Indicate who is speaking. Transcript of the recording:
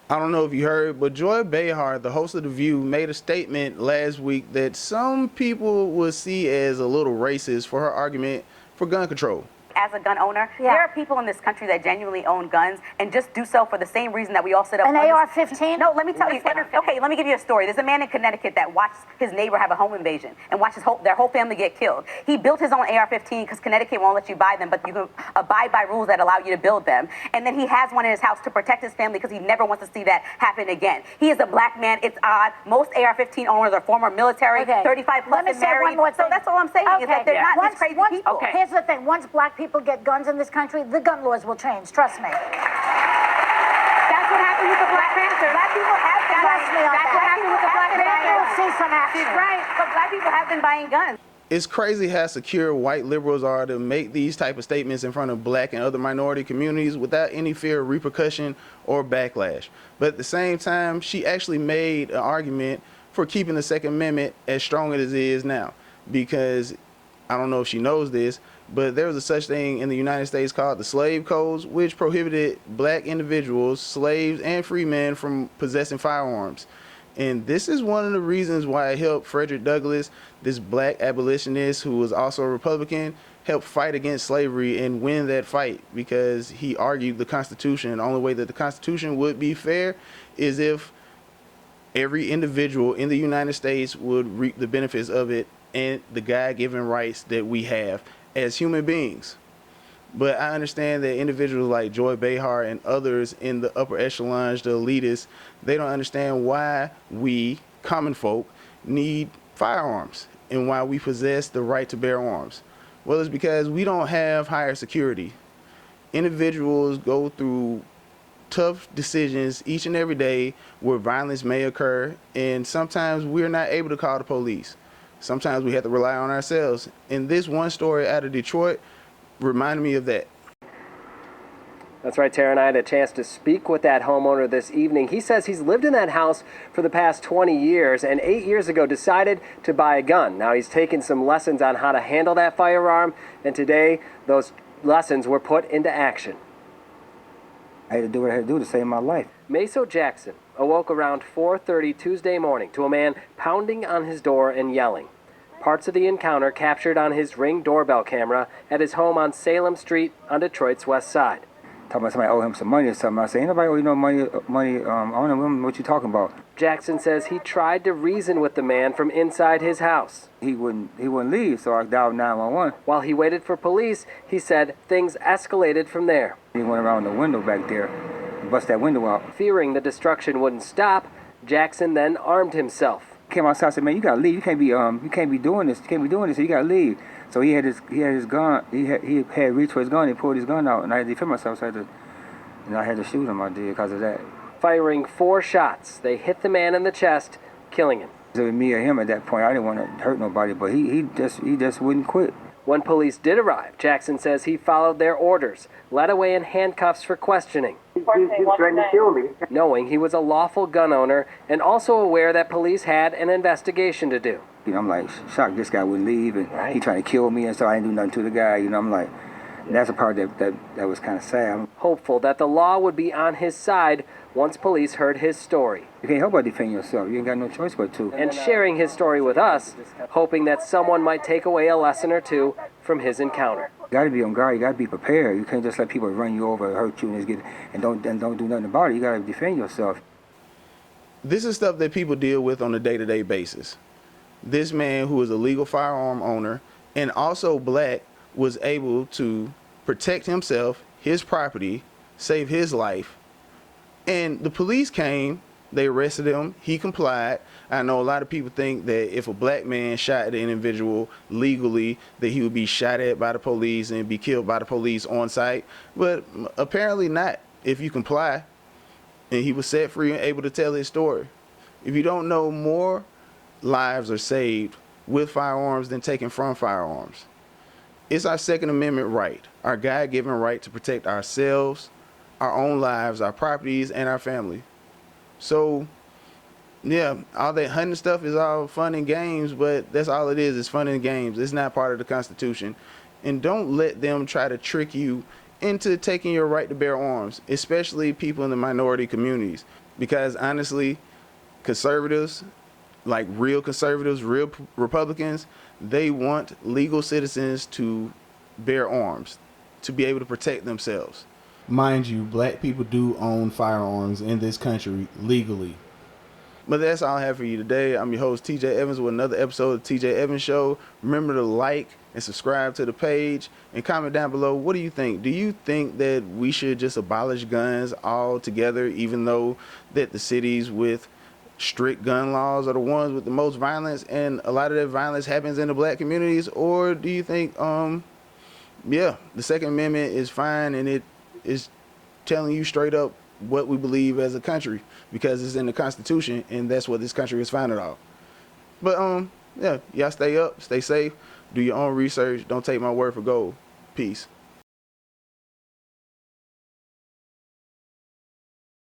Speaker 1: I don't know if you heard, but Joy Behar, the host of The View, made a statement last week that some people would see as a little racist for her argument for gun control.
Speaker 2: As a gun owner, there are people in this country that genuinely own guns and just do so for the same reason that we all sit up.
Speaker 3: An AR-15?
Speaker 2: No, let me tell you. Okay, let me give you a story. There's a man in Connecticut that watched his neighbor have a home invasion and watched their whole family get killed. He built his own AR-15 because Connecticut won't let you buy them, but you can abide by rules that allow you to build them. And then he has one in his house to protect his family because he never wants to see that happen again. He is a black man. It's odd. Most AR-15 owners are former military, 35 plus and married. So that's all I'm saying is that they're not these crazy people.
Speaker 3: Here's the thing. Once black people get guns in this country, the gun laws will change. Trust me.
Speaker 2: That's what happened with the Black Panther. Black people have been buying. That's what happened with the Black Panther.
Speaker 3: We'll see some action.
Speaker 2: She's right, but black people have been buying guns.
Speaker 1: It's crazy how secure white liberals are to make these type of statements in front of black and other minority communities without any fear of repercussion or backlash. But at the same time, she actually made an argument for keeping the Second Amendment as strong as it is now. Because, I don't know if she knows this, but there was a such thing in the United States called the slave codes, which prohibited black individuals, slaves, and free men from possessing firearms. And this is one of the reasons why it helped Frederick Douglass, this black abolitionist who was also a Republican, help fight against slavery and win that fight, because he argued the Constitution. And the only way that the Constitution would be fair is if every individual in the United States would reap the benefits of it and the God-given rights that we have as human beings. But I understand that individuals like Joy Behar and others in the upper echelons, the elitists, they don't understand why we, common folk, need firearms and why we possess the right to bear arms. Well, it's because we don't have higher security. Individuals go through tough decisions each and every day where violence may occur, and sometimes we're not able to call the police. Sometimes we have to rely on ourselves. And this one story out of Detroit reminded me of that.
Speaker 4: That's right, Tara, and I had a chance to speak with that homeowner this evening. He says he's lived in that house for the past 20 years and 8 years ago decided to buy a gun. Now he's taken some lessons on how to handle that firearm, and today those lessons were put into action.
Speaker 5: I had to do what I had to do to save my life.
Speaker 4: Meso Jackson awoke around 4:30 Tuesday morning to a man pounding on his door and yelling. Parts of the encounter captured on his Ring doorbell camera at his home on Salem Street on Detroit's west side.
Speaker 5: Talking about somebody owe him some money or something. I say, ain't nobody owe you no money. I don't know what you talking about.
Speaker 4: Jackson says he tried to reason with the man from inside his house.
Speaker 5: He wouldn't leave, so I dialed 911.
Speaker 4: While he waited for police, he said things escalated from there.
Speaker 5: He went around the window back there and bust that window out.
Speaker 4: Fearing the destruction wouldn't stop, Jackson then armed himself.
Speaker 5: Came outside and said, man, you gotta leave. You can't be doing this. You can't be doing this. So you gotta leave. So he had his gun. He had reached for his gun. He pulled his gun out, and I had to defend myself. So I had to shoot him. I did because of that.
Speaker 4: Firing 4 shots, they hit the man in the chest, killing him.
Speaker 5: It was me or him at that point. I didn't want to hurt nobody, but he just wouldn't quit.
Speaker 4: When police did arrive, Jackson says he followed their orders, led away in handcuffs for questioning.
Speaker 5: He threatened to kill me.
Speaker 4: Knowing he was a lawful gun owner and also aware that police had an investigation to do.
Speaker 5: You know, I'm like shocked this guy wouldn't leave, and he trying to kill me, and so I didn't do nothing to the guy. You know, I'm like, that's a part that was kind of sad.
Speaker 4: Hopeful that the law would be on his side once police heard his story.
Speaker 5: You can't help but defend yourself. You ain't got no choice but to.
Speaker 4: And sharing his story with us, hoping that someone might take away a lesson or two from his encounter.
Speaker 5: You got to be on guard. You got to be prepared. You can't just let people run you over, hurt you, and don't do nothing about it. You got to defend yourself.
Speaker 1: This is stuff that people deal with on a day-to-day basis. This man, who is a legal firearm owner and also black, was able to protect himself, his property, save his life. And the police came, they arrested him, he complied. I know a lot of people think that if a black man shot an individual legally, that he would be shot at by the police and be killed by the police on site, but apparently not if you comply. And he was set free and able to tell his story. If you don't know, more lives are saved with firearms than taken from firearms. It's our Second Amendment right, our God-given right to protect ourselves, our own lives, our properties, and our family. So, yeah, all that hunting stuff is all fun and games, but that's all it is. It's fun and games. It's not part of the Constitution. And don't let them try to trick you into taking your right to bear arms, especially people in the minority communities. Because honestly, conservatives, like real conservatives, real Republicans, they want legal citizens to bear arms, to be able to protect themselves.
Speaker 6: Mind you, black people do own firearms in this country legally.
Speaker 1: But that's all I have for you today. I'm your host, TJ Evans, with another episode of TJ Evans Show. Remember to like and subscribe to the page and comment down below. What do you think? Do you think that we should just abolish guns altogether, even though that the cities with strict gun laws are the ones with the most violence, and a lot of that violence happens in the black communities? Or do you think, the Second Amendment is fine and it is telling you straight up what we believe as a country because it's in the Constitution and that's what this country is founded on? But y'all stay up, stay safe, do your own research. Don't take my word for gold. Peace.